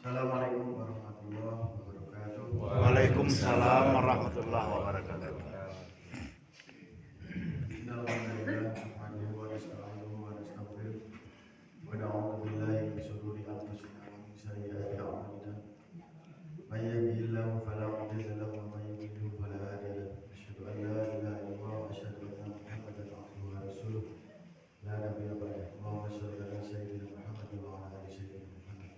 Assalamualaikum warahmatullahi wabarakatuh. Waalaikumsalam warahmatullahi wabarakatuh. Innalhamdulillah nahmaduhu wa nasta'inuhu wa nastaghfiruh wa na'udzu billahi min shururi anfusina wa min sayyiati a'malina. May yahdihillahu fala mudilla lahu wa may yudlil fala hadiya lahu. Asyhadu an la ilaha illallah wa asyhadu anna Muhammadan abduhu wa rasuluh. La nabiyya ba'dahu. Allahumma shalli ala sayyidina Muhammad wa ala ali sayyidina Muhammad.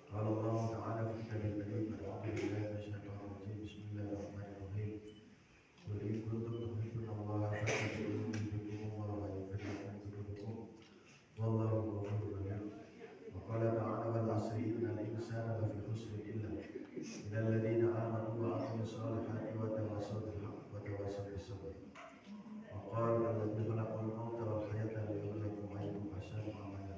Qala Allah ta'ala fi kitabihil karim, a'udzu billahi minasyaitonir rajim. Bismillahirrahmanirrahim. Qul in kuntum tuhibbuna Allaha fattabi'uni yuhibbukumullahu wa yaghfir lakum dzunubakum. Wallahu ghafurur rahim. Wa qala ta'ala wal 'asri innal insana lafi khusrin illa minal ladzina amanu wa 'amilus solihati wa tawassaw bil haqqi wa tawassaw bis sabr. Wa qala alladzi khalaqal mauta wal hayata liyabluwakum ayyukum ahsanu amala.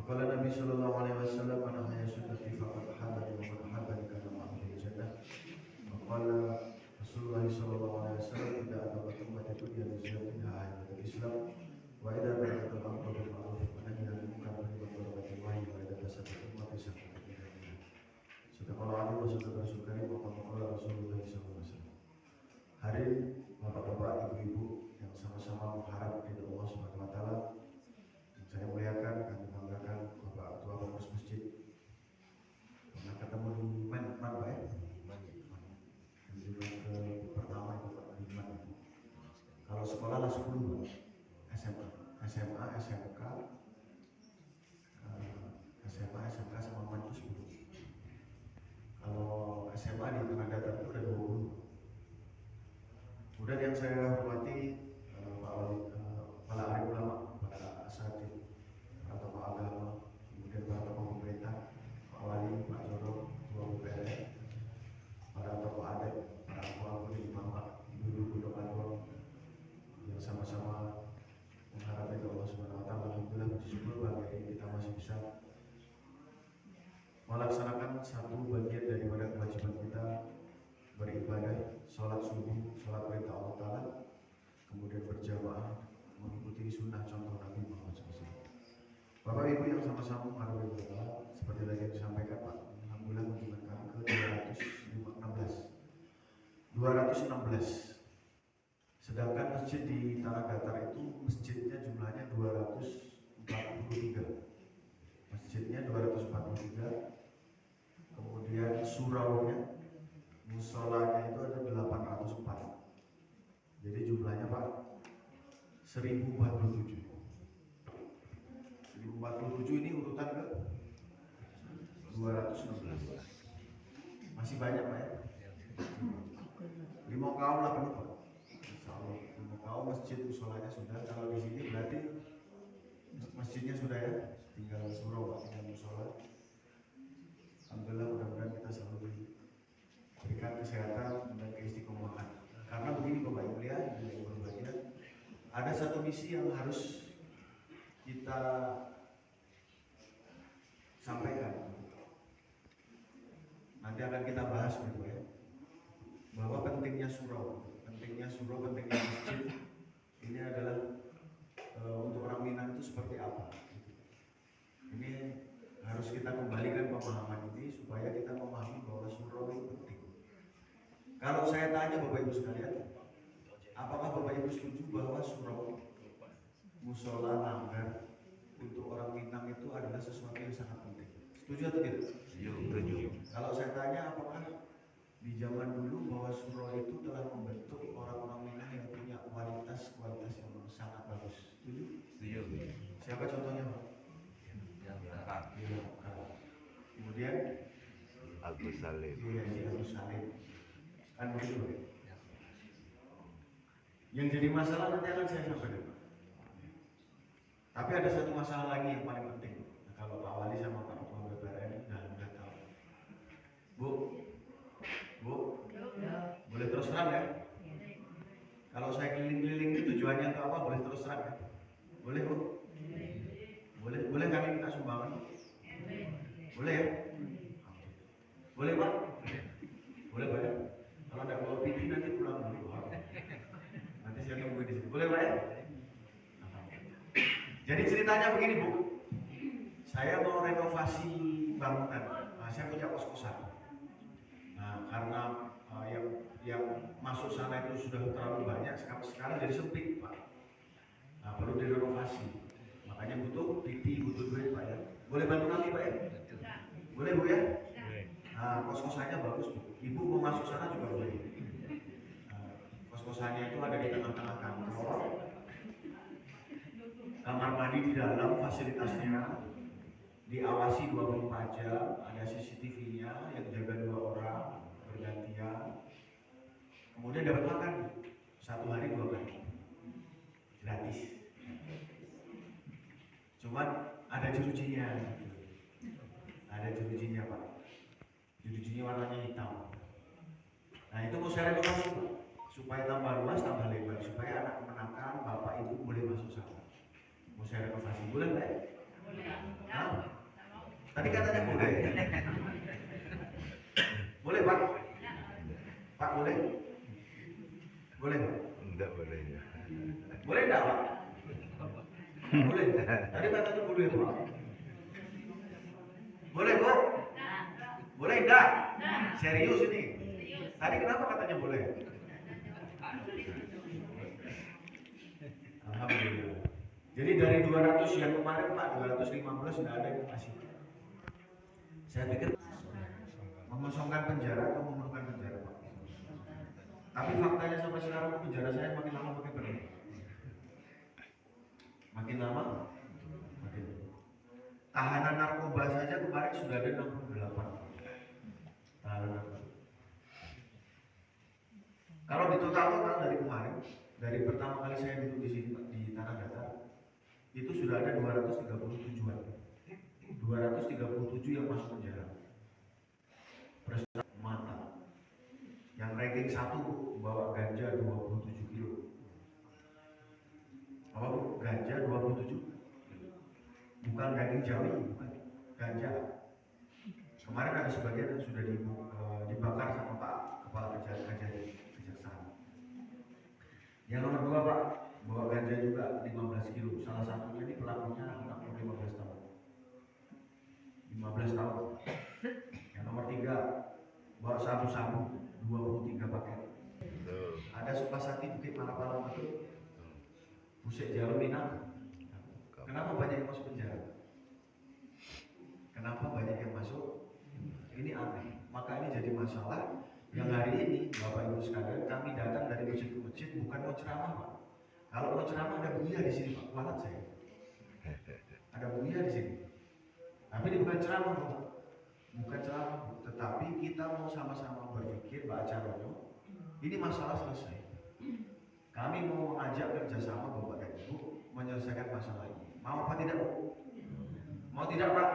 Qala Nabi sallallahu alaihi wasallam, man ahya sunnati faqad habani wa man habani kana ma'ahu fil jannah. Wa qala Rasulullah sallallahu alaihi wasallam, tidak ada umat itu yang menjadikan hayatul Islam wa idza ta'ata al-amru bil ma'ruf wa nahyi 'anil munkar wa iqamatul wahyi wa idza tasabbaha umat isyarat. Sedekah Ali wa sedekah Sukari wa qala Rasulullah sallallahu alaihi wasallam. Hari bapak-bapak, ibu-ibu yang sama-sama mengharap ridha Allah Subhanahu wa taala, saya muliakan, kami banggakan Bapak Ketua Pengurus Masjid. Pernah ketemu di mana Pak ya? Dan juga ke pertama itu Pak di mana? Kalau sekolah lah 10 SMA, SMK, SMK sama Man itu 10. Kalau SMA di Tanah Datar itu ada 20. Kemudian yang saya hormati Pak Wali, para alim ulama, para asatidz, para tokoh agama, kemudian para tokoh pemerintah, Pak Wali, Pak Joro, Ketua BPR, para tokoh adat, para keluarga di Bapak, Ibu-ibu Pondok Lampung yang sama-sama mengharap itu Allah Subhanahu wa taala. Alhamdulillah, puji syukur bagi ini kita masih bisa melaksanakan satu bagian daripada kewajiban kita beribadah, sholat subuh, sholat perintah Allah Ta'ala, kemudian berjamaah mengikuti sunnah contoh Nabi Muhammad SAW. Bapak Ibu yang sama-sama menghargai Allah, seperti tadi yang disampaikan Pak, alhamdulillah kunjungan kami ke 216. Sedangkan masjid di Tanah Datar itu masjidnya jumlahnya 243. Masjidnya 243. Kemudian suraunya, musolanya itu ada 804. Jadi jumlahnya Pak 1047. 1047 ini urutan ke 216. Masih banyak Pak ya? 5 kaum lah penuh Pak. Insyaallah 5 kaum masjid musolanya sudah. Kalau di sini berarti masjidnya sudah ya, tinggal surau Pak, tinggal musola. Alhamdulillah, mudah-mudahan kita selalu diberikan kesehatan dan keistiqomahan. Karena begini Bapak Ibu ya, yang berbahagia, ada satu misi yang harus kita sampaikan. Nanti akan kita bahas gitu ya, bahwa pentingnya surau, pentingnya masjid ini adalah untuk orang Minang itu seperti apa. Ini harus kita kembalikan pemahaman ini supaya kita memahami bahwa surau itu penting. Kalau saya tanya Bapak Ibu sekalian, apakah Bapak Ibu setuju bahwa surau, musola, langgar untuk orang Minang itu adalah sesuatu yang sangat penting? Setuju atau tidak? Setuju. Kalau saya tanya, apakah di zaman dulu bahwa surau itu telah membentuk orang-orang Minang yang punya kualitas yang sangat bagus? Setuju? Setuju. Siapa contohnya Pak? Kemudian Agus Salim. Iya, Agus Salim. Kan begitu Pak. Yang jadi masalah nanti akan saya sampaikan Pak. Tapi ada satu masalah lagi yang paling penting. Nah, kalau Pak Wali sama Pak Ketua BPR sudah tahu. Bu, boleh terus terang ya? Kalau saya keliling-keliling itu tujuannya untuk apa? Boleh terus terang ya? Boleh Bu? Boleh kami minta sumbangan? Boleh ya? Boleh Pak? Boleh Pak ya? Kalau tidak bawa pipi nanti pulang dulu. Nanti saya tunggu di sini. Boleh Pak ya? Jadi ceritanya begini Bu. saya mau renovasi bangunan. Saya punya kos-kosan. Nah, karena yang masuk sana itu sudah terlalu banyak, sekarang jadi sempit, Pak. Nah, perlu direnovasi. Makanya butuh duit, Pak ya. Boleh bantu kami, Pak ya? Boleh, Bu ya? Nah, kos-kosannya bagus, Bu. Ibu mau masuk sana juga boleh. Nah, kos-kosannya itu ada di tengah-tengah kantor. Kamar mandi di dalam, fasilitasnya diawasi 24 jam, ada CCTV-nya yang jaga 2 orang bergantian. Kemudian dapat makan 1 hari 2 kali gratis. Cuman ada jerujinya, ada jerujinya, Pak. Jerujinya warnanya hitam. Nah, itu mau saya renovasi, Pak, supaya tambah luas, tambah lebar, supaya anak kemenakan, bapak ibu boleh masuk sana. Mau saya renovasi, boleh, Pak? Hah? Tadi katanya boleh. Boleh, Pak? Pak, boleh? Boleh, Pak? Enggak boleh. Boleh enggak, Pak? Boleh. Tadi katanya boleh, Pak. Boleh, Bu? Boleh enggak? Serius ini? Tadi kenapa katanya boleh? Alhamdulillah. Jadi dari 200 yang kemarin, Pak, 215 sudah ada yang masih. Saya pikir mengosongkan penjara atau memerlukan penjara, Pak. Tapi faktanya sampai sekarang penjara saya makin lama makin penuh. Makin lama makin penuh. Tahanan narkoba saja kemarin sudah ada 68 tahanan narkoba. Kalau di total dari kemarin, dari pertama kali saya duduk di sini, Pak, di Tanah Datar, itu sudah ada 237-an. 237 yang masuk penjara. Prestasi mata. Yang ranking 1 bawa ganja 27 kilo. Apa, Bu? Ganja 27 kilo. Bukan daging jawi, bukan. Ganja. Kemarin ada sebagian yang sudah dibakar sama Pak Kepala Kejaksaan. Yang nomor 2, Pak, bawa ganja juga 15 kilo. Salah satunya ini pelakunya anak umur 15 tahun. 15 tahun. Yang nomor 3, bawa sabu-sabu 23 paket. Ada Sukasati Bukit Malapala betul. Pusat Jalur Minang. Kenapa banyak yang masuk penjara? Kenapa banyak yang masuk? Ini aneh. Maka ini jadi masalah yang hari ini Bapak Ibu sekalian kami datang dari masjid ke masjid bukan mau ceramah, Pak. Kalau mau ceramah ada Buya di sini, Pak. Kualat saya. Ada Buya di sini. Tapi ini bukan ceramah, Pak. Bukan ceramah, tetapi kita mau sama-sama berpikir, Pak Acarono, ini masalah selesai. Kami mau mengajak kerjasama Bapak dan Ibu menyelesaikan masalah ini. Mau apa tidak, Bu? Mau tidak, Pak?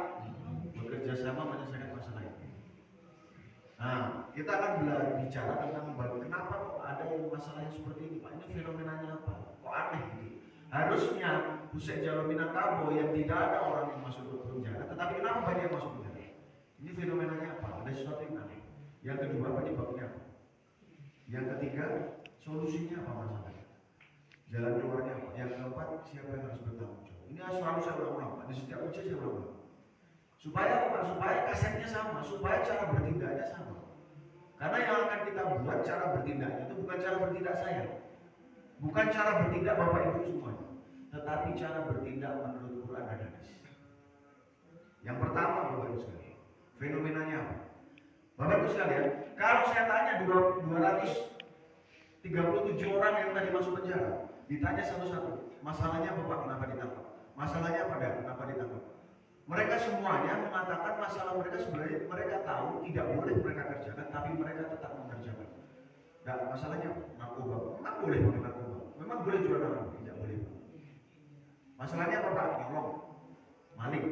Bekerja sama menyelesaikan masalah ini. Nah, kita akan bicara tentang kenapa kok ada yang masalah yang seperti ini, Pak. Ini fenomenanya apa? Kok aneh gitu? Harusnya Pusat Jalur Minangkabau yang tidak ada orang yang masuk ke penjara, tetapi kenapa banyak yang masuk penjara? Ini fenomenanya apa? Ada sesuatu yang aneh. Yang kedua, penyebabnya apa? Yang ketiga, solusinya apa masalahnya? Jalan keluarnya apa? Yang keempat, siapa yang harus bertanggung jawab? Ini selalu saya ulang-ulang, Pak. Di setiap ujian saya ulang-ulang. Supaya apa? Supaya kasetnya sama, supaya cara bertindaknya sama. Karena yang akan kita buat cara bertindaknya itu bukan cara bertindak saya, bukan cara bertindak Bapak Ibu semuanya, tetapi cara bertindak menurut Quran dan hadis. Yang pertama, Bapak Ibu sekalian, fenomenanya apa? Bapak Ibu sekalian, kalau saya tanya 237 orang yang tadi masuk penjara, ditanya satu-satu, masalahnya Bapak kenapa ditangkap? Masalahnya apa dan kenapa ditangkap? Mereka semuanya mengatakan masalah mereka sebenarnya mereka tahu tidak boleh mereka kerjakan, tapi mereka tetap mengerjakan. Dan masalahnya narkoba, memang boleh pakai narkoba, memang boleh jual narkoba, tidak boleh. Masalahnya apa, Pak? Nyolong, maling,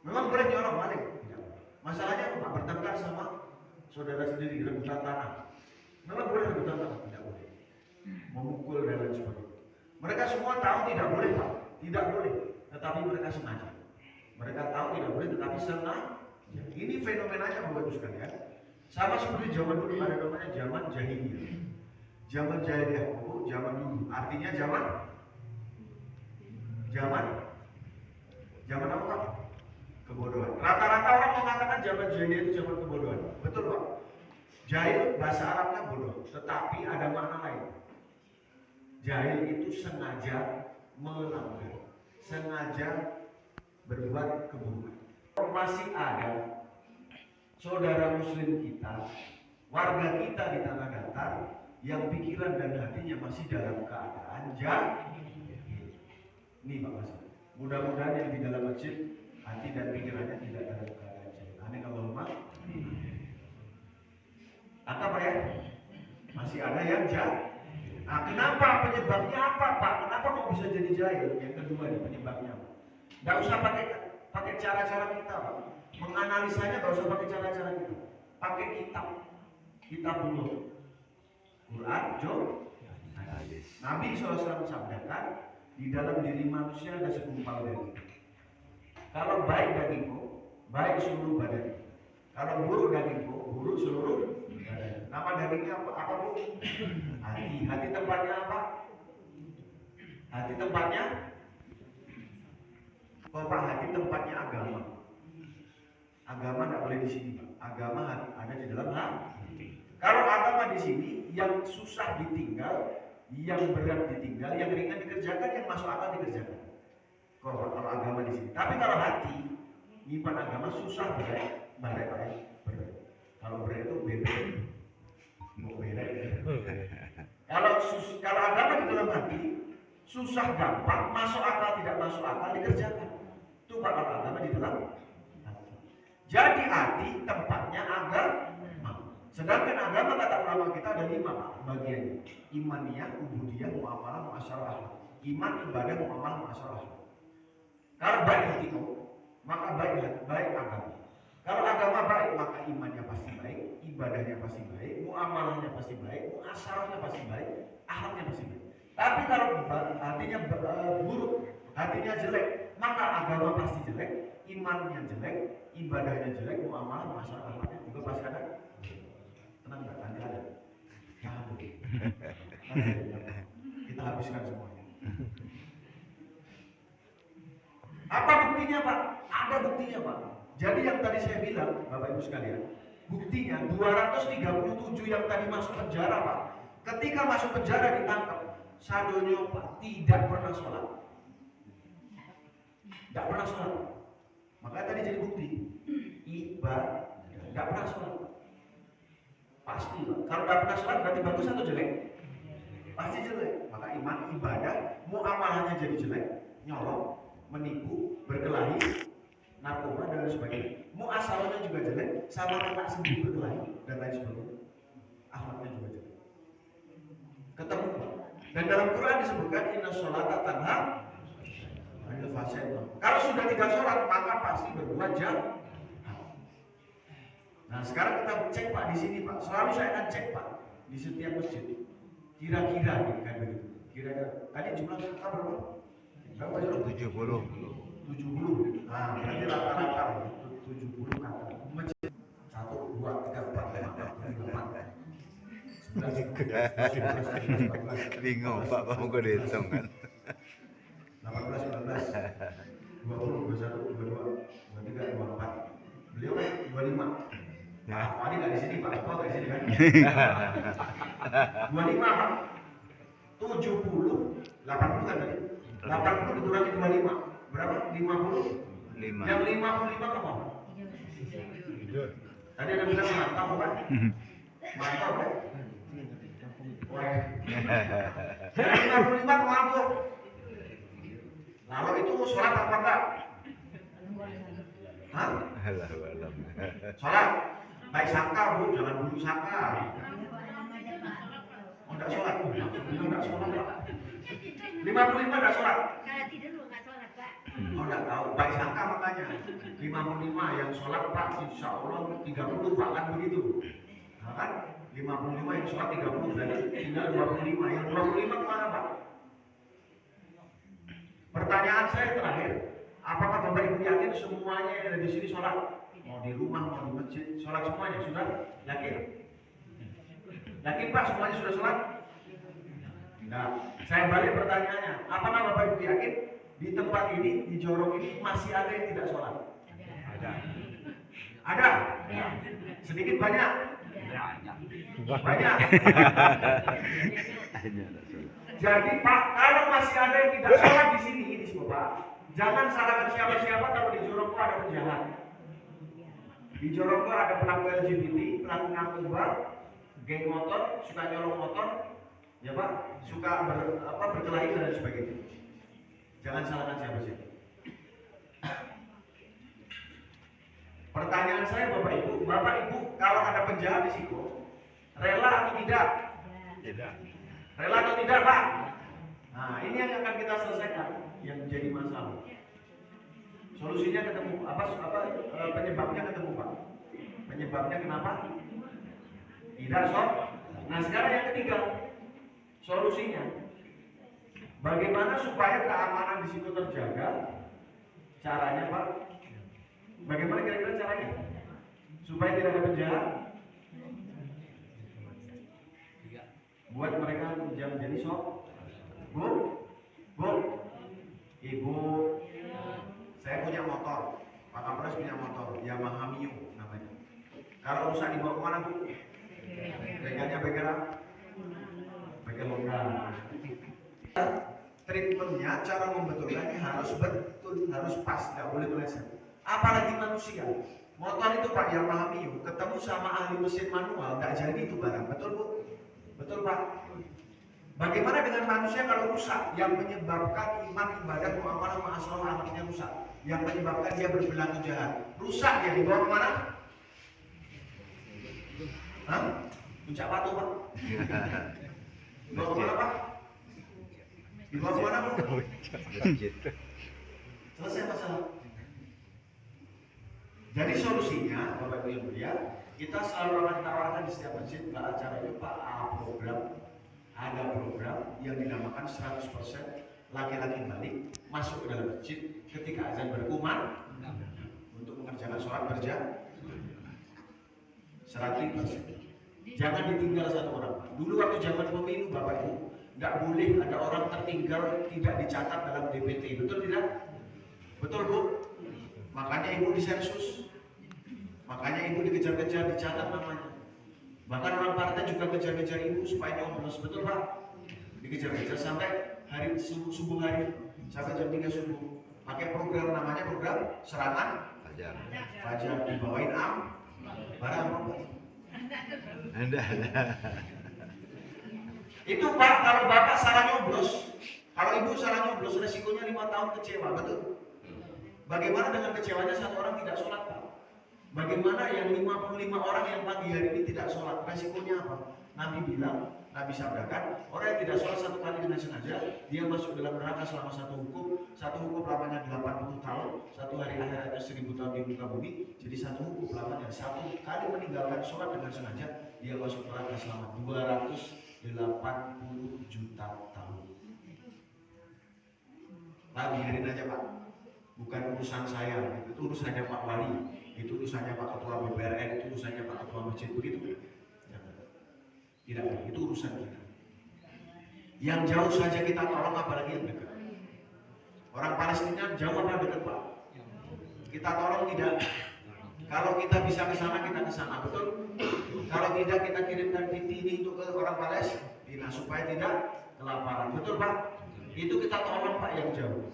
memang boleh nyolong, maling, tidak. Masalahnya apa, Pak? Bertengkar sama saudara sendiri, rebutan tanah, memang boleh rebutan tanah, tidak boleh. Memukul dan lain sebagainya. Mereka semua tahu tidak boleh, Pak, tidak boleh, tetapi mereka sengaja. Mereka tahu tidak boleh, tetapi sengaja. Ini fenomenanya Bapak Ibu sekalian. Sama seperti zaman dulu, ada namanya zaman jahiliyah. Zaman jahiliyah, zaman dulu. Artinya zaman apa, Pak? kebodohan. Rata-rata orang mengatakan zaman jahiliyah itu zaman kebodohan. Betul Pak? Jahil bahasa Arabnya bodoh, tetapi ada makna lain. Jahil itu sengaja melanggar, sengaja berbuat keburukan. Masih ada saudara muslim kita, warga kita di tanah datar yang pikiran dan hatinya masih dalam keadaan jahil. Ini Pak Mas. Mudah-mudahan yang di dalam masjid hati dan pikirannya tidak dalam keadaan jahil. Amin Allahumma. Apa Pak ya? Masih ada yang jahil. Nah, kenapa? Penyebabnya apa Pak? Kenapa kok bisa jadi jahil? Yang kedua nih penyebabnya. Nggak usah pakai cara-cara kita Pak. Menganalisanya nggak usah pakai cara-cara kita. Pakai kitab dulu. Quran, hadis. Nabi SAW sabdakan, di dalam diri manusia ada segumpal daging. Kalau baik dagingmu, baik seluruh badan. Kalau buruk dagingmu, buruk seluruh badan. Nama dagingnya apa Bu? Hati. Hati tempatnya apa? Hati tempatnya? Oh Pak, hati tempatnya agama. Agama tidak boleh di sini Pak. Agama ada di dalam hati. Kalau agama di sini, yang susah ditinggal, yang berat ditinggal, yang ringan dikerjakan, yang masuk akal dikerjakan. Kalau agama di sini. Tapi kalau hati, nyimpan agama susah berat. Kalau berat itu beda. Mau beda. Kalau agama di dalam hati, susah gampang, masuk akal tidak masuk akal dikerjakan. Itu Pak kalau agama di dalam hati. Jadi hati tempatnya agama. Sedangkan agama kata ulama kita ada 5 bagiannya. Imaniyah, ubudiyah, muamalah, muasyarah. Iman, ibadah, muamalah, muasyarah. Kalau baik hatimu, maka baik agama. Kalau agama baik, maka imannya pasti baik, ibadahnya pasti baik, muamalahnya pasti baik, muasyarahnya pasti baik, akhlaknya pasti baik. Tapi kalau hatinya buruk, hatinya jelek, maka agama pasti jelek, imannya jelek, ibadahnya jelek, muamalah, muasyarah, akhlaknya juga pasti ada. Tenang nggak? Nanti ada. Kita habiskan semuanya. Apa buktinya Pak? Ada buktinya Pak. Jadi yang tadi saya bilang, Bapak Ibu sekalian, buktinya 237 yang tadi masuk penjara Pak. Ketika masuk penjara ditangkap, sadonyo Pak tidak pernah sholat. Tidak pernah sholat. Makanya tadi jadi bukti. Ibadah. Tidak pernah sholat. Pasti Pak. Kalau tidak pernah sholat berarti bagus atau jelek? Pasti jelek. Maka iman, ibadah, muamalahnya jadi jelek, nyolong, menipu, berkelahi, narkoba dan lain sebagainya. Muasalahnya juga jelek, sama anak sendiri berkelahi dan lain sebagainya. Akhlaknya juga jelek. Ketemu Pak. Dan dalam Quran disebutkan inna sholata tanha anil fahsya'i. Kalau sudah tidak sholat maka pasti berbuat jahat. Nah sekarang kita cek Pak di sini Pak. Selalu saya akan cek Pak di setiap masjid. Kira-kira kan begitu. Kira-kira. Tadi jumlah kita berapa? Berapa jumlah? 70. Nah berarti rata-rata 70 kata. Masjid 1, 2, 3, 4, 5, 6, 7, 8, 9, 10, 11, 12, 13, 14, Bingung Pak, mau gue dihitung kan? 18, 19, 20, 21, 22, 23, 24. Beliau kan 25. Pak Wali nggak di sini Pak, Pak nggak di sini kan? 25 Pak. 70, 80 kan tadi? 80 dikurangi 25, berapa? 50. 5. Yang 55 apa? Tadi ada bilang mantap kan? Mantap kan? Wah. Yang 55 kemana? Lalu itu sholat apa enggak? Hah? Sholat? Baik sangka Bu, jangan buruk sangka. Oh enggak sholat? Enggak sholat Pak. 55 enggak sholat? Kalau tidur enggak sholat Pak. Oh enggak tahu, baik sangka makanya. 55 yang sholat Pak, insya Allah 30 Pak kan begitu. Nah kan 55 yang sholat 30 berarti tinggal 25. Yang 25 kemana Pak? Pertanyaan saya terakhir, apakah Bapak Ibu yakin semuanya yang ada di sini sholat? Mau di rumah, mau di masjid, sholat semuanya sudah? Yakin? Yakin Pak semuanya sudah sholat? Nah, saya balik pertanyaannya, apakah Bapak Ibu yakin di tempat ini, di jorong ini masih ada yang tidak sholat? Ada? Sedikit banyak? Banyak. Jadi Pak, kalau masih ada yang tidak sholat di sini Pak, jangan salahkan siapa-siapa kalau di Jorongko ada penjahat. Di Jorongko ada pelaku LGBT, pelaku narkoba, geng motor, suka nyolong motor, ya Pak, suka berkelahi dan sebagainya. Jangan salahkan siapa-siapa. Pertanyaan saya Bapak Ibu, kalau ada penjahat di Siko, rela atau tidak? Tidak. Rela atau tidak Pak? Nah ini yang akan kita selesaikan, yang menjadi masalah. Solusinya ketemu, penyebabnya ketemu Pak. Penyebabnya kenapa? Tidak sob. Nah sekarang yang ketiga, solusinya. Bagaimana supaya keamanan di situ terjaga? Caranya Pak? Bagaimana kira-kira caranya? Supaya tidak ada penjahat? Buat mereka menjadi sob. Bu, Ibu, saya punya motor. Pak Kapolres punya motor, Yamaha Mio namanya. Kalau rusak dibawa kemana Bu? Bengkelnya bengkel apa? Bengkel lokal. Treatmentnya, cara membetulkannya harus betul, harus pas, nggak boleh meleset. Apalagi manusia. Motor itu Pak Yamaha Mio, ketemu sama ahli mesin manual, nggak jadi itu barang. Betul Bu? Betul Pak? Bagaimana dengan manusia kalau rusak? Yang menyebabkan iman, ibadah, muamalah, ma'asroh, anaknya rusak. Yang menyebabkan dia berperilaku jahat. Rusak dia dibawa kemana? Hah? Puncak Batu Pak? Dibawa kemana Pak? Dibawa kemana Bu? Selesai masalah. Jadi solusinya, Bapak Ibu yang mulia, kita selalu akan tawarkan di setiap masjid pada acara itu Pak, ada program yang dinamakan 100% laki-laki balik masuk ke dalam masjid ketika azan berkumandang untuk mengerjakan sholat berjamaah 100%. Jangan ditinggal satu orang. Dulu waktu zaman pemilu Bapak Ibu, nggak boleh ada orang tertinggal tidak dicatat dalam DPT, betul tidak? Betul Bu? Makanya Ibu disensus, makanya Ibu dikejar-kejar, dicatat namanya. Bahkan orang partai juga kejar-kejar Ibu supaya nyoblos, betul Pak? Dikejar-kejar sampai hari subuh hari, sampai jam 3 subuh. Pakai program namanya program serangan fajar, dibawain barang apa? Itu Pak, kalau Bapak salah nyoblos, kalau Ibu salah nyoblos, resikonya 5 tahun kecewa, betul? Bagaimana dengan kecewanya satu orang tidak sholat Pak? Bagaimana yang 55 orang yang pagi hari ini tidak sholat? Resikonya apa? Nabi bilang, Nabi sabdakan, orang yang tidak sholat satu kali dengan sengaja, dia masuk dalam neraka selama satu hukum lamanya 80 tahun, satu hari akhirat 1000 tahun di muka bumi. Jadi satu hukum lamanya, satu kali meninggalkan sholat dengan sengaja, dia masuk neraka selama 280 juta tahun. Pak, biarin aja Pak. Bukan urusan saya, itu urusannya Pak Wali, itu urusannya Pak Ketua BPRN, itu urusannya Pak Ketua Masjid, begitu? Tidak, itu urusan kita. Yang jauh saja kita tolong, apalagi yang dekat. Orang Palestina jauh apa dekat Pak? Kita tolong tidak? Kalau kita bisa ke sana, kita ke sana, betul? Kalau tidak, kita kirimkan ini untuk ke orang Palestina supaya tidak kelaparan, betul Pak? Itu kita tolong Pak yang jauh.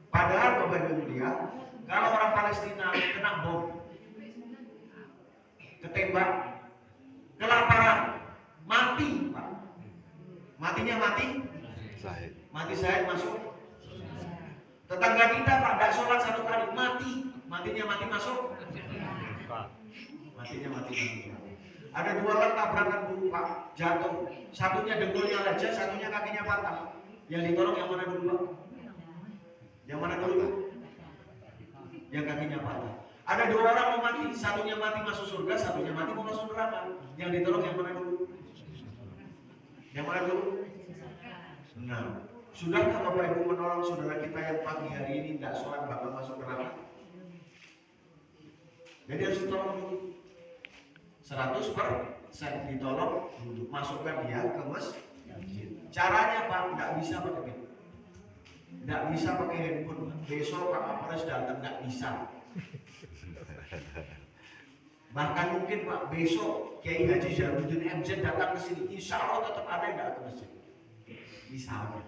Padahal Bapak Ibu mulia, kalau orang Palestina kena bom, ketembak, kelaparan, mati Pak. Matinya mati? Mati saya masuk. Tetangga kita Pak, tidak sholat satu kali, mati. Matinya mati masuk? Matinya mati masuk. Ada 2 orang tabrakan dulu Pak, jatuh. Satunya dengkulnya lecet, satunya kakinya patah. Yang ditolong yang mana dulu Pak? Yang mana dulu Pak? Yang kakinya patah. Ada 2 orang mau mati, satunya mati masuk surga, satunya mati mau masuk neraka. Yang ditolong yang mana dulu? Yang mana dulu? Nah, sudahkah Bapak Ibu menolong saudara kita yang pagi hari ini tidak sholat bakal masuk neraka? Jadi harus ditolong dulu. 100% ditolong dulu. Masukkan dia ke masjid. Caranya Pak, tidak bisa pakai itu. Tidak bisa pakai handphone. Besok Pak Kapolres datang, tidak bisa. Bahkan mungkin Pak besok Kiai Haji Zainuddin MZ datang ke sini, insya Allah tetap ada yang datang ke masjid. Misalnya.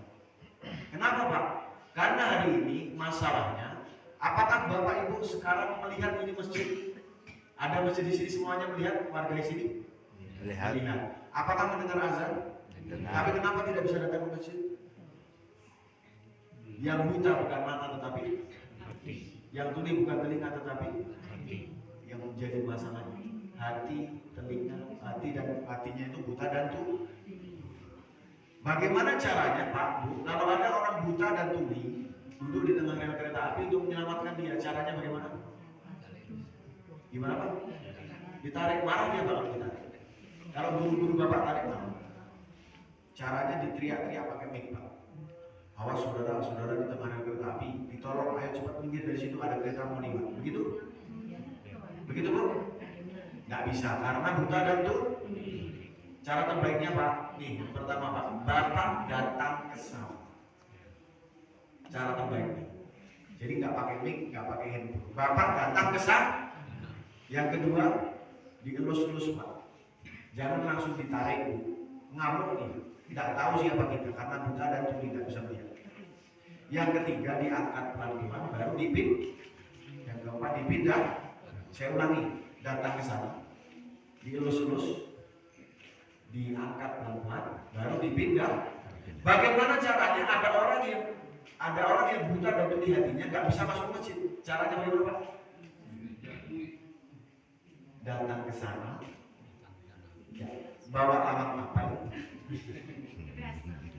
Kenapa Pak? Karena hari ini masalahnya, apakah Bapak Ibu sekarang melihat ini masjid? Ada masjid di sini semuanya melihat, warga di sini? Lihat. Apakah mendengar azan? Tapi kenapa tidak bisa datang ke masjid? Yang buta bukan mata tetapi yang tuli bukan telinga tetapi yang menjadi masalah hati, telinga, hati dan hatinya itu buta dan tuli. Bagaimana caranya Pak Bu? Kalau ada orang buta dan tuli duduk di tengah rel kereta api untuk menyelamatkan dia, caranya bagaimana? Gimana Pak? Ditarik, marah dia kalau ditarik. Kalau buru-buru Bapak tarik marah. Caranya diteriak-teriak pakai mic Pak. Awas saudara-saudara di tengah rel kereta api, ditolong, ayo cepat minggir dari situ, ada kereta mau lewat. Begitu? Begitu Bu? Nggak bisa karena buta dan tuli. Cara terbaiknya Pak, nih pertama Pak, Bapak datang ke sana. Cara terbaiknya. Jadi nggak pakai mic, nggak pakai handphone. Bapak datang ke sana. Yang kedua, dielus-elus Pak. Jangan langsung ditarik Bu. Ngamuk nih. Tidak tahu siapa kita karena buta dan tuli tidak bisa melihat. Yang ketiga diangkat pelan-pelan, baru dipindah. Yang keempat dipindah. Saya ulangi, datang ke sana, dielus-elus, diangkat pelan-pelan, baru dipindah. Bagaimana caranya? Ada orang yang buta dan tuli hatinya nggak bisa masuk masjid. Caranya bagaimana Pak? Datang ke sana, ya, bawa alat apa?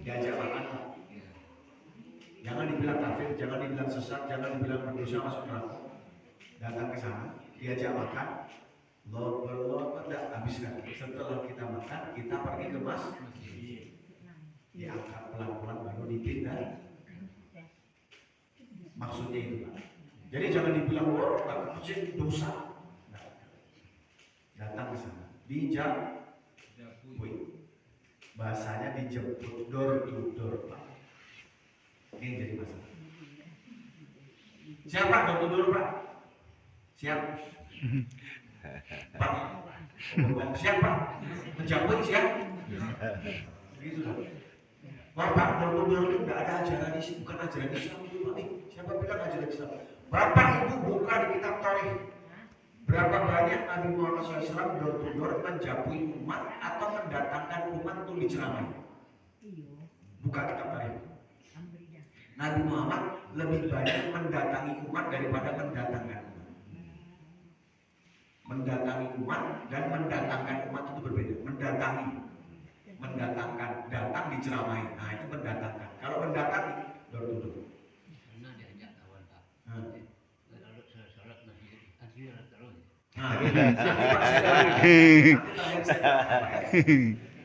Diajak makan. Jangan dibilang kafir, jangan dibilang sesat, jangan dibilang berdosa masuk neraka. Datang ke sana, diajak makan. Lord, tidak habiskan. Setelah kita makan, kita pergi ke masjid. Diangkat pelan-pelan baru dipindah. Maksudnya itu Pak. Jadi jangan dibilang Lord, ke masjid dosa. Datang ke sana, bahasanya dijemput door to door Pak. Ini yang jadi masalah. Siapa door to door Pak? Siap Pak? Siap Pak? Menjemput siap? Gitu loh. Bapak door to door itu nggak ada ajaran Islam, bukan ajaran Islam itu Pak. Siapa bilang ajaran Islam? Bapak Ibu buka di kitab Tauhid. Berapa banyak Nabi Muhammad SAW door to door menjabui umat atau mendatangkan umat untuk diceramai? Buka kitab Tauhid. Nabi Muhammad lebih banyak mendatangi umat daripada mendatangkan umat. Mendatangi umat dan mendatangkan umat itu berbeda. Mendatangkan, datang diceramai. Nah itu mendatangkan. Kalau mendatangi door to door.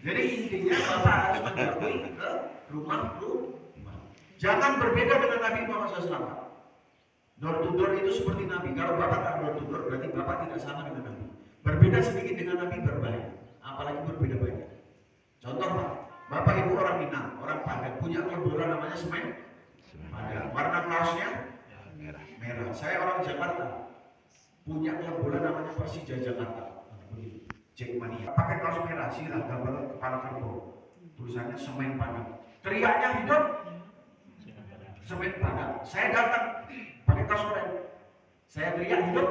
Jadi intinya Bapak harus menjauhi ke rumah. Jangan berbeda dengan Nabi Muhammad SAW. Door to door itu seperti Nabi. Kalau Bapak tak door to door berarti Bapak tidak sama dengan Nabi. Berbeda sedikit dengan Nabi berbahaya. Apalagi berbeda banyak. Contoh Pak, Bapak Ibu orang Minang, orang Padang punya klub bola namanya Semen Padang. Warna kaosnya merah. Saya orang Jakarta. Punya klub bola namanya Persija Jakarta. Jackmania. Pakai kaos merah, silah gambar kepala kerbau. Tulisannya Semen Padang. Teriaknya hidup Semen Padang. Saya datang pakai kaos merah. Saya teriak hidup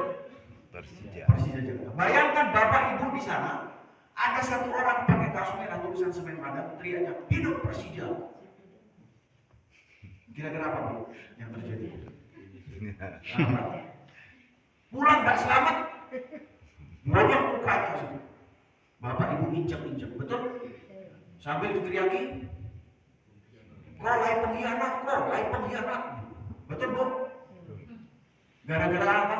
Persija Jakarta. Bayangkan Bapak Ibu di sana, ada satu orang pakai kaos merah tulisan Semen Padang, teriaknya hidup Persija. Kira-kira apa Bu yang terjadi? Pulang nggak selamat, banyak lukanya sih. Bapak Ibu injak-injak, betul? Sambil diteriaki, kau hai pengkhianat, betul Bu? Gara-gara apa?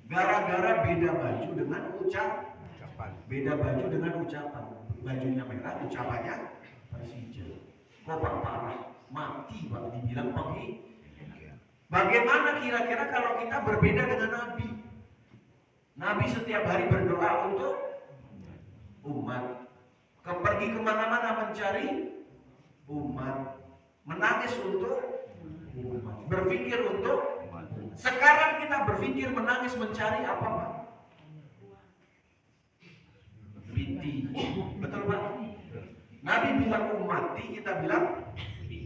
Gara-gara beda baju dengan ucapan. Beda baju dengan ucapan. Bajunya merah, ucapannya Persija. Kok Pak parah, mati Pak dibilang pengkhianat. Bagaimana kira-kira kalau kita berbeda dengan Nabi? Nabi setiap hari berdoa untuk umat. Pergi kemana-mana mencari umat. Menangis untuk umat. Berpikir untuk Sekarang kita berpikir menangis mencari apa Pak? Piti. Betul Pak? Nabi bilang ummati, kita bilang piti.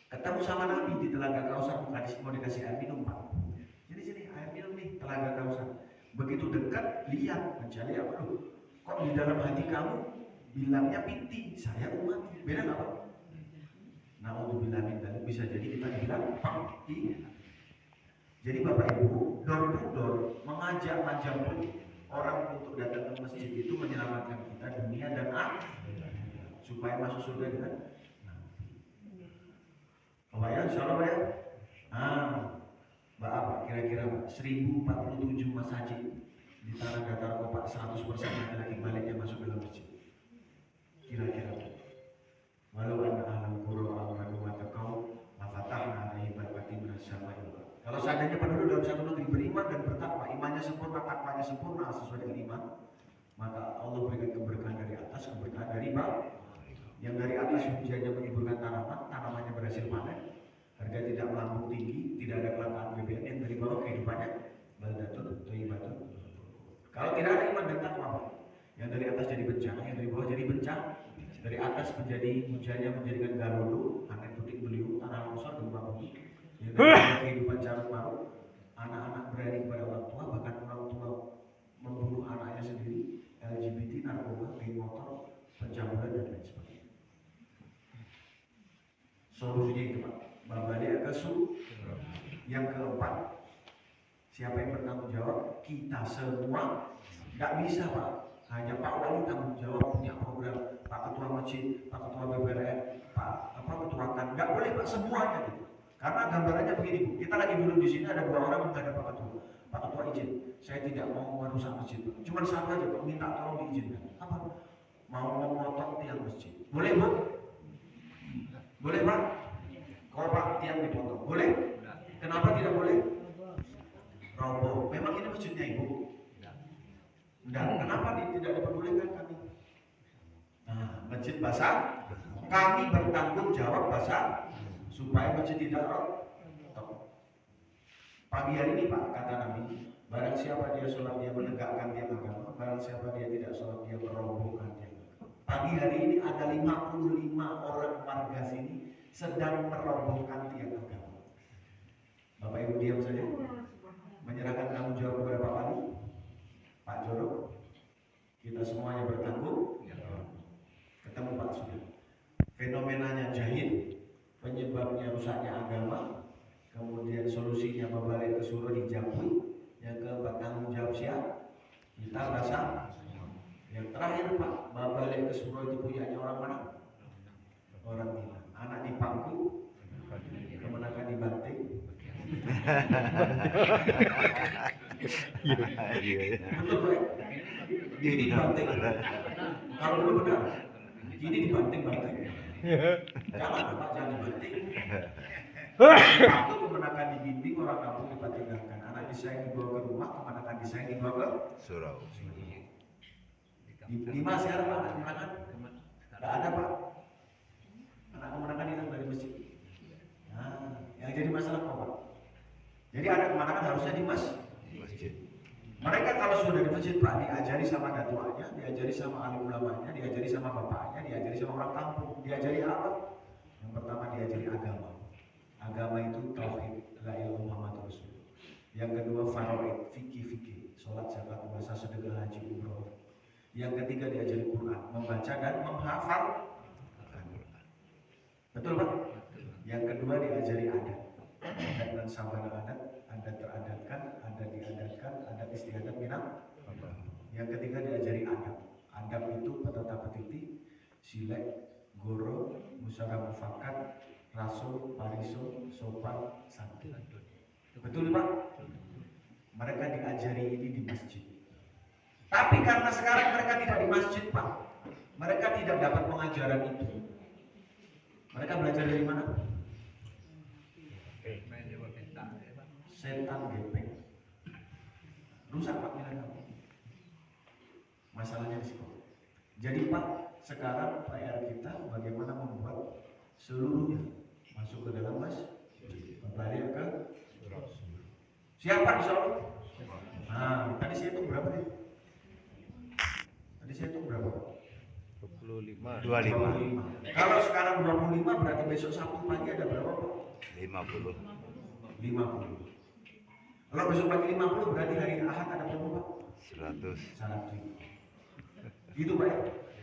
Ketemu sama Nabi di Telaga Kausar, mau dikasih air minum Pak. Jadi sini air minum nih Telaga Kausar. Begitu dekat lihat mencari apa lu? Kok di dalam hati kamu bilangnya piti, saya ummati. Beda nggak Pak? Naudzubillah min dzalik, bisa jadi kita bilang piti. Jadi Bapak Ibu, door to door mengajak orang untuk datang ke masjid itu menyelamatkan kita dunia dan akhirat supaya masuk surga dengan kebayang insyaallah ya. Mbak apa kira-kira 1047 masjid di tanah datar Kopak 100% laki-laki baliknya masuk dalam masjid. Kira-kira walau anna ahlal qura amanu wa taqaw la fatahna alaihim barakatin minas samai. Kalau seandainya penduduk dalam satu negeri beriman dan bertakwa, imannya sempurna, takwanya sempurna sesuai dengan iman, maka Allah berikan keberkahan dari atas, keberkahan dari bawah. Yang dari atas hujannya menyuburkan tanaman, tanamannya berhasil panen, harga tidak melambung tinggi, tidak ada kelangkaan BBM. Yang dari bawah kehidupannya baldatun thayyibatun. Kalau tidak ada iman dan takwa, yang dari atas jadi bencana, yang dari bawah jadi bencana. Dari atas menjadi hujannya menjadikan galodo, angin puting beliung, tanah longsor, gempa bumi. Yang dari kehidupan carut marut, anak-anak berani kepada orang tua, bahkan orang tua membunuh anaknya sendiri, LGBT, narkoba, geng motor, pencabulan dan lain sebagainya. Solusinya itu Pak, balik ke yang keempat, siapa yang bertanggung jawab? Kita semua. Nggak bisa Pak, hanya Pak Wali tanggung jawab punya program, Pak Ketua Masjid, Pak Ketua BPRN, Pak Ketua KAN, nggak boleh Pak semuanya gitu. Karena gambarannya begini Bu, kita lagi duduk di sini ada 2 orang menghadap Pak Ketua. Pak Ketua izin, saya tidak mau merusak masjid. Cuma satu aja Pak, minta tolong diizinkan. Apa? Mau memotong tiang masjid. Boleh Bu? Boleh Pak? Kalau Pak tiang dipotong, boleh? Kenapa tidak boleh? Roboh. Memang ini masjidnya Ibu? Enggak. Kenapa tidak diperbolehkan kami? Nah, masjid basah, kami bertanggung jawab basah supaya masjid tidak roboh. Pagi hari ini Pak, kata Nabi, barang siapa dia sholat dia menegakkan tiang agama, barang siapa dia tidak sholat dia merobohkan tiang agama. Pagi hari ini ada 55 orang warga sini sedang merobohkan tiang agama. Bapak Ibu diam saja, menyerahkan tanggung jawab kepada Pak Wali, Pak Joro, kita semuanya bertanggung. Ketemu Pak sudah. Fenomenanya jahil, penyebabnya rusaknya agama, kemudian solusinya membalik ke suruh dijabui. Yang keempat tanggung jawab siapa? Kita rasa. Yang terakhir Pak, membalik ke suruh itu punyanya orang mana? Orang Minang. Anak di pangku, kemenakan dibanting. Betul Pak? Ini dibanting. Kalau dulu benar, ini dibanting-banting. Jangan Pak, jangan dibanting. Aku kemenakan dibimbing, orang kampung ditinggalkan. Anak disayang dibawa ke rumah, kemenakan disayang dibawa ke surau. Di mana sekarang Pak anak kemenakan? Tidak ada Pak. Anak kemenakan hilang dari masjid. Nah, yang jadi masalah apa Pak? Jadi anak kemenakan harusnya di masjid. Mereka kalau sudah di masjid Pak, diajari sama datuanya, diajari sama alim ulamanya, diajari sama bapaknya, diajari sama orang kampung. Diajari apa? Yang pertama diajari agama. Agama itu tauhid, la ilaha Muhammad Rasul. Yang kedua faraid, fikih, salat, zakat, puasa, sedekah, haji, umroh. Yang ketiga diajari Quran, membaca dan menghafal. Betul Pak? Yang kedua diajari adat. Adat dan sabana adat teradatkan, adat diadatkan, adat istiadat minang. Yang ketiga diajari adab. Adab itu petata petiti, silek, goro, musyawarah mufakat, rasul, pariso, sopan, santun. Betul Pak? Mereka diajari ini di masjid. Tapi karena sekarang mereka tidak di masjid Pak, mereka tidak dapat pengajaran itu. Mereka belajar dari mana? Setan gepeng. Rusak Pak nilai kamu. Masalahnya di sekolah. Jadi Pak, sekarang PR kita bagaimana membuat seluruhnya masuk ke dalam masjid. Siapa insya Allah? Nah, tadi saya hitung berapa nih? Tadi saya hitung berapa? 25. Kalau sekarang 25 berarti besok Sabtu pagi ada berapa Pak? 50. 50. Kalau besok pagi 50 berarti hari Ahad ada berapa Pak? 100. 100. Gitu Pak ya?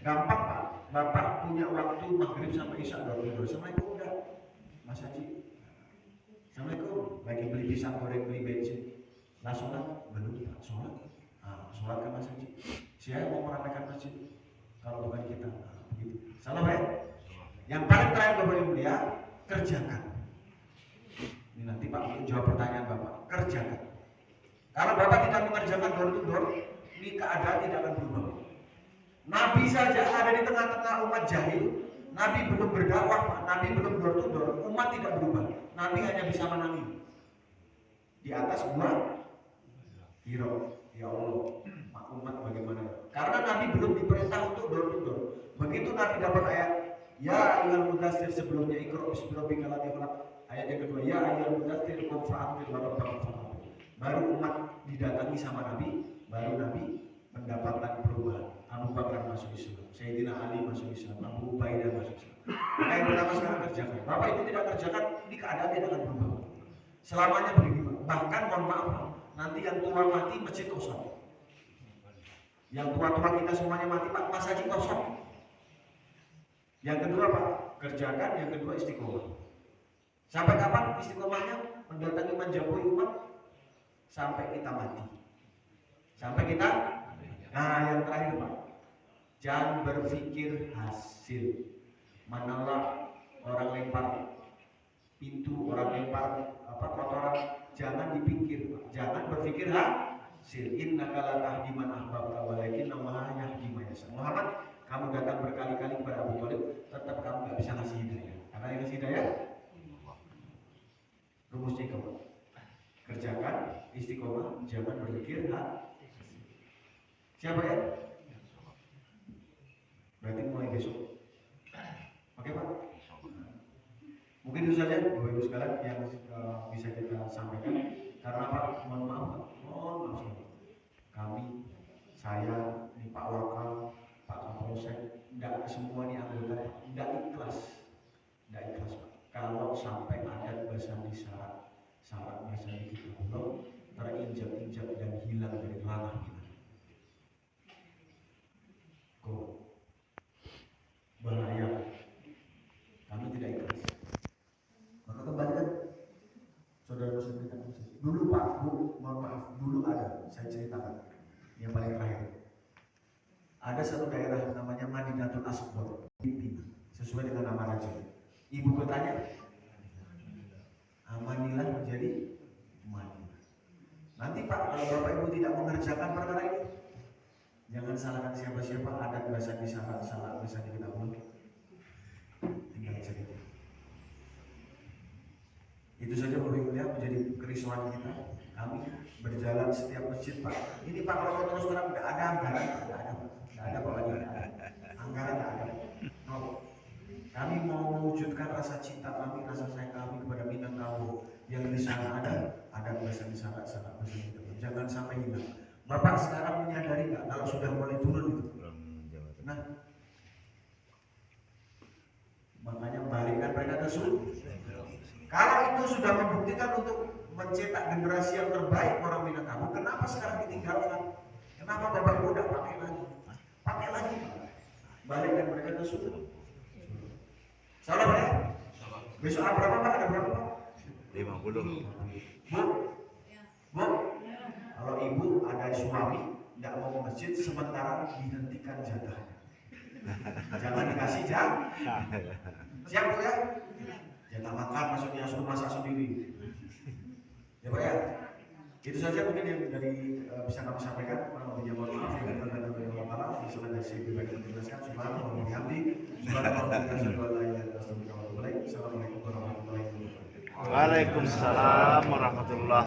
Gampang Pak. Bapak punya waktu maghrib sampai isya tidur. Assalamualaikum udah. Mas Haji. Assalamualaikum. Lagi beli pisang goreng, beli bensin. Nah sholat belum Pak. Sholat kan Mas Haji. Saya mau merapikan masjid. Kalau bukan kita, begitu. Salah ya? Yang paling terakhir Bapak Ibu ya, kerjakan. Ini nanti Pak untuk jawab pertanyaan Bapak. Kerjakan. Kalau Bapak tidak mengerjakan door to door, ini keadaan tidak akan berubah. Nabi saja ada di tengah-tengah umat jahil. Nabi belum berdakwah, Pak. Nabi belum door to door. Umat tidak berubah. Nabi hanya bisa menangis. Di atas gua, hero. Ya Allah, umat bagaimana? Karena Nabi belum diperintah untuk door to door. Begitu Nabi dapat ayat, ya ayyuhal mudaththir sebelumnya Iqra bismi rabbikal ladzi khalaq. Ayat yang kedua, ya ayyuhal mudaththir qum fa'anzir wa rabbaka fakabbir. Baru umat didatangi sama Nabi, baru Nabi mendapatkan perubahan. Abu Bakar masuk Islam, Sayyidina Ali masuk Islam, Abu Ubaidah masuk Islam. Maka yang pertama sekarang kerjakan. Bapak itu tidak kerjakan, di keadaan tidak akan berubah. Selamanya begini, bahkan mohon maaf, nanti yang tua mati masjid kosong. Yang tua-tua kita semuanya mati Pak, Mas Haji kosong. Yang kedua Pak, kerjakan. Yang kedua istiqomah. Sampai kapan istiqomahnya? Mendatangi menjauhi umat sampai kita mati. Sampai kita. Nah yang terakhir Pak, jangan berpikir hasil. Manalah orang lempar pintu, orang lempar kotoran, jangan dipikir Pak. Jangan berpikir hasil. Innaka la tahdi man ahbabta walakinna Allaha yahdi man yasha. Muhammad, kamu datang berkali-kali kepada Abu Thalib, tetap kamu nggak bisa ngasih hidayah. Karena yang ngasih hidayah, rumusnya kamu kerjakan, istiqomah, jangan berpikir siapa ya? Berarti mulai besok. Oke Pak? Mungkin itu saja Bapak Ibu sekalian yang bisa kita sampaikan. Karena Pak, mohon maaf Pak, kami, saya, ini Pak Wakal, Pak Kapolsek, tidak semua ini anggota, tidak ikhlas Pak. Kalau sampai ada bahasa syarat bahasa di kita belum terinjak-injak dan hilang dari ranah kita. Bahaya. Kami tidak ikhlas. Maka kembalikan saudara muslim kita. Dulu Pak, Bu, mohon maaf, dulu ada, saya ceritakan yang paling terakhir. Ada satu daerah namanya Madinatul Asghar, Filipina, sesuai dengan nama raja. Ibu kotanya Manila menjadi Madinah. Nanti Pak, kalau Bapak Ibu tidak mengerjakan perkara ini, jangan salahkan siapa-siapa. Ada bahasa di salah bahasa di kita belum. Tinggal cerita. Itu saja Bapak Ibu lihat menjadi kerisauan kita. Kami berjalan setiap masjid Pak. Ini Pak kalau mau terus terang tidak ada anggaran, tidak ada Pak lagi. Anggaran tidak ada. No. Kami mau mewujudkan rasa cinta kami, rasa sayang kami kepada Minangkabau. Yang di sana ada bahasa di sana bahasa kita. Jangan sampai hilang. Bapak sekarang menyadari nggak kalau sudah mulai turun itu? Nah, makanya balikkan mereka ke surga. Kalau itu sudah membuktikan untuk mencetak generasi yang terbaik orang Minangkabau, kenapa sekarang ditinggalkan? Kenapa Bapak Ibu tidak pakai lagi? Pakai lagi, balikkan mereka ke surga. Salah Pak ya? Besok berapa Pak? Ada berapa Pak? 50. Bu, kalau ibu ada suami tidak mau ke masjid sementara dihentikan jatahnya. Jangan dikasih siap Bu ya? Jatah makan maksudnya suruh masak sendiri. Ya Pak ya? Itu saja mungkin yang dari bisa kami sampaikan. Mohon maaf ya, karena saya pribadi menjelaskan. Subhanallah wa bihamdihi. Assalamualaikum warahmatullahi wabarakatuh. Waalaikumsalam warahmatullahi